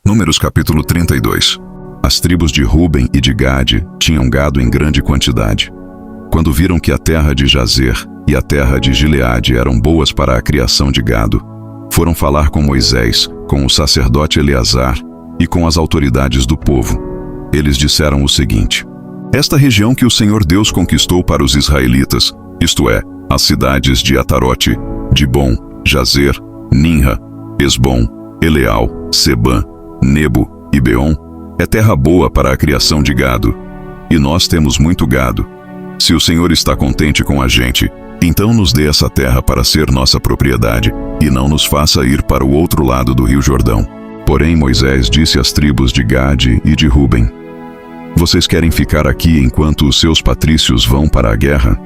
Números capítulo 32. As tribos de Ruben e de Gade tinham gado em grande quantidade. Quando viram que a terra de Jazer e a terra de Gileade eram boas para a criação de gado, foram falar com Moisés, com o sacerdote Eleazar e com as autoridades do povo. Eles disseram o seguinte: esta região que o Senhor Deus conquistou para os israelitas, isto é, as cidades de Atarote, Dibom, Jazer, Ninra, Esbom, Eleal, Sebã, Nebo e Beon, é terra boa para a criação de gado. E nós temos muito gado. Se o Senhor está contente com a gente, então nos dê essa terra para ser nossa propriedade, e não nos faça ir para o outro lado do rio Jordão. Porém Moisés disse às tribos de Gade e de Ruben: vocês querem ficar aqui enquanto os seus patrícios vão para a guerra?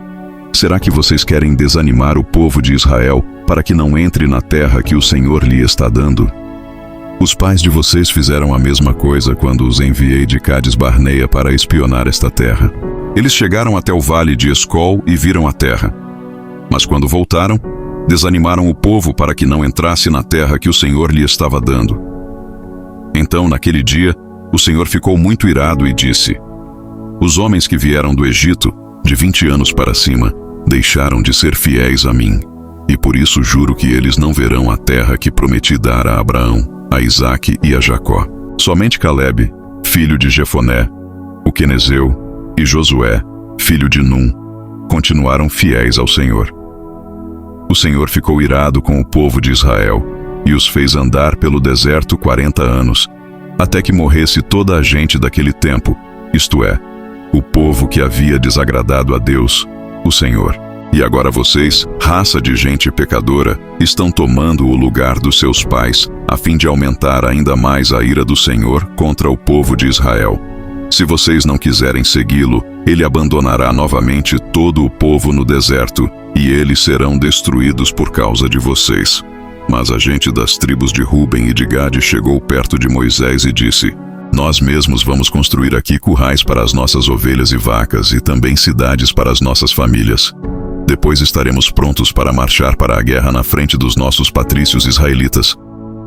Será que vocês querem desanimar o povo de Israel para que não entre na terra que o Senhor lhe está dando? Os pais de vocês fizeram a mesma coisa quando os enviei de Cades Barneia para espionar esta terra. Eles chegaram até o vale de Escol e viram a terra. Mas quando voltaram, desanimaram o povo para que não entrasse na terra que o Senhor lhe estava dando. Então, naquele dia, o Senhor ficou muito irado e disse: os homens que vieram do Egito, de 20 anos para cima, deixaram de ser fiéis a mim, e por isso juro que eles não verão a terra que prometi dar a Abraão, a Isaque e a Jacó. Somente Calebe, filho de Jefoné, o quenezeu, e Josué, filho de Num, continuaram fiéis ao Senhor. O Senhor ficou irado com o povo de Israel e os fez andar pelo deserto 40 anos, até que morresse toda a gente daquele tempo, isto é, o povo que havia desagradado a Deus, o Senhor. E agora vocês, raça de gente pecadora, estão tomando o lugar dos seus pais, a fim de aumentar ainda mais a ira do Senhor contra o povo de Israel. Se vocês não quiserem segui-lo, ele abandonará novamente todo o povo no deserto, e eles serão destruídos por causa de vocês. Mas a gente das tribos de Ruben e de Gade chegou perto de Moisés e disse: nós mesmos vamos construir aqui currais para as nossas ovelhas e vacas e também cidades para as nossas famílias. Depois estaremos prontos para marchar para a guerra na frente dos nossos patrícios israelitas,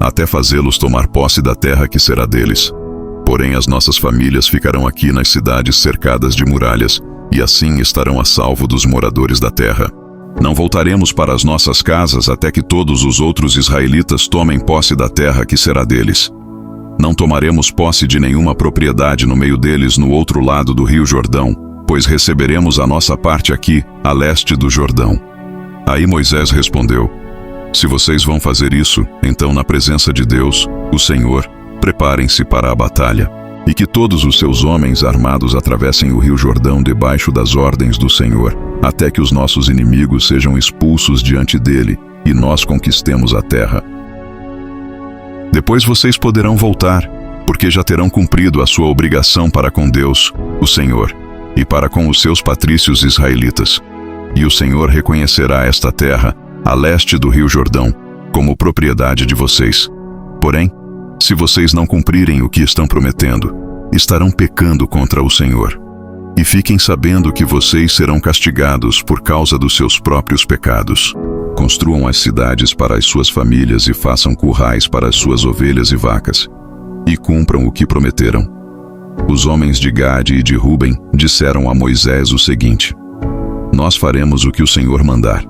até fazê-los tomar posse da terra que será deles. Porém as nossas famílias ficarão aqui nas cidades cercadas de muralhas, e assim estarão a salvo dos moradores da terra. Não voltaremos para as nossas casas até que todos os outros israelitas tomem posse da terra que será deles. Não tomaremos posse de nenhuma propriedade no meio deles no outro lado do rio Jordão, pois receberemos a nossa parte aqui, a leste do Jordão. Aí Moisés respondeu: se vocês vão fazer isso, então na presença de Deus, o Senhor, preparem-se para a batalha, e que todos os seus homens armados atravessem o rio Jordão debaixo das ordens do Senhor, até que os nossos inimigos sejam expulsos diante dele, e nós conquistemos a terra. Depois vocês poderão voltar, porque já terão cumprido a sua obrigação para com Deus, o Senhor, e para com os seus patrícios israelitas. E o Senhor reconhecerá esta terra, a leste do rio Jordão, como propriedade de vocês. Porém, se vocês não cumprirem o que estão prometendo, estarão pecando contra o Senhor. E fiquem sabendo que vocês serão castigados por causa dos seus próprios pecados. Construam as cidades para as suas famílias e façam currais para as suas ovelhas e vacas. E cumpram o que prometeram. Os homens de Gade e de Ruben disseram a Moisés o seguinte: nós faremos o que o Senhor mandar.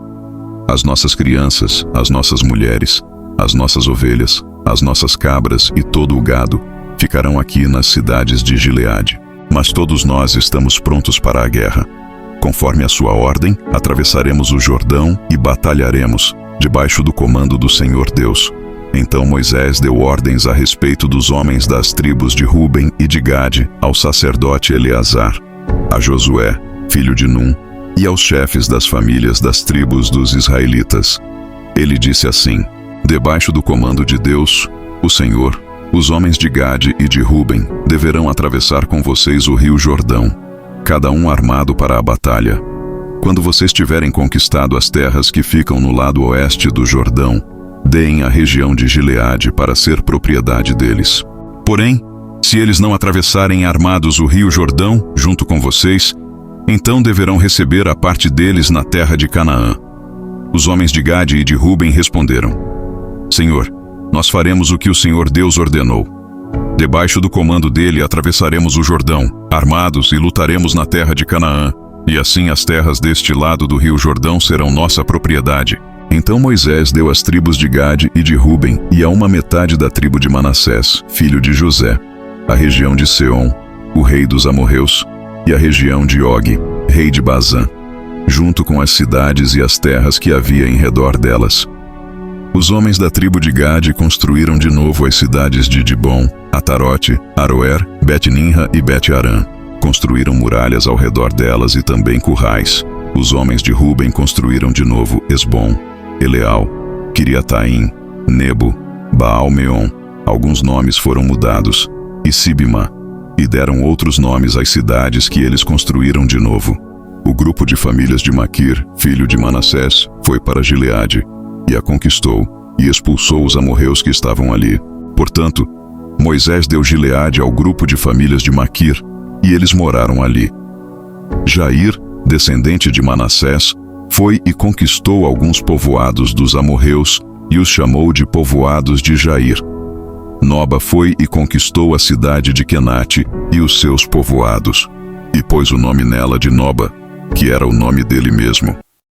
As nossas crianças, as nossas mulheres, as nossas ovelhas, as nossas cabras e todo o gado ficarão aqui nas cidades de Gileade. Mas todos nós estamos prontos para a guerra. Conforme a sua ordem, atravessaremos o Jordão e batalharemos, debaixo do comando do Senhor Deus. Então Moisés deu ordens a respeito dos homens das tribos de Ruben e de Gade ao sacerdote Eleazar, a Josué, filho de Num, e aos chefes das famílias das tribos dos israelitas. Ele disse assim: debaixo do comando de Deus, o Senhor, os homens de Gade e de Ruben deverão atravessar com vocês o rio Jordão, cada um armado para a batalha. Quando vocês tiverem conquistado as terras que ficam no lado oeste do Jordão, deem a região de Gileade para ser propriedade deles. Porém, se eles não atravessarem armados o rio Jordão junto com vocês, então deverão receber a parte deles na terra de Canaã. Os homens de Gade e de Ruben responderam: Senhor, nós faremos o que o Senhor Deus ordenou. Debaixo do comando dele atravessaremos o Jordão, armados, e lutaremos na terra de Canaã. E assim as terras deste lado do rio Jordão serão nossa propriedade. Então Moisés deu as tribos de Gade e de Ruben e a uma metade da tribo de Manassés, filho de José, a região de Seom, o rei dos amorreus, e a região de Og, rei de Bazã, junto com as cidades e as terras que havia em redor delas. Os homens da tribo de Gade construíram de novo as cidades de Dibom, Atarote, Aroer, Bet-Nimra e Bet-Arã. Construíram muralhas ao redor delas e também currais. Os homens de Ruben construíram de novo Esbom, Eleal, Quiriataim, Nebo, Baal-Meon, alguns nomes foram mudados, e Sibma, e deram outros nomes às cidades que eles construíram de novo. O grupo de famílias de Maquir, filho de Manassés, foi para Gileade, e a conquistou, e expulsou os amorreus que estavam ali. Portanto, Moisés deu Gileade ao grupo de famílias de Maquir, e eles moraram ali. Jair, descendente de Manassés, foi e conquistou alguns povoados dos amorreus, e os chamou de povoados de Jair. Noba foi e conquistou a cidade de Quenate e os seus povoados, e pôs o nome nela de Noba, que era o nome dele mesmo.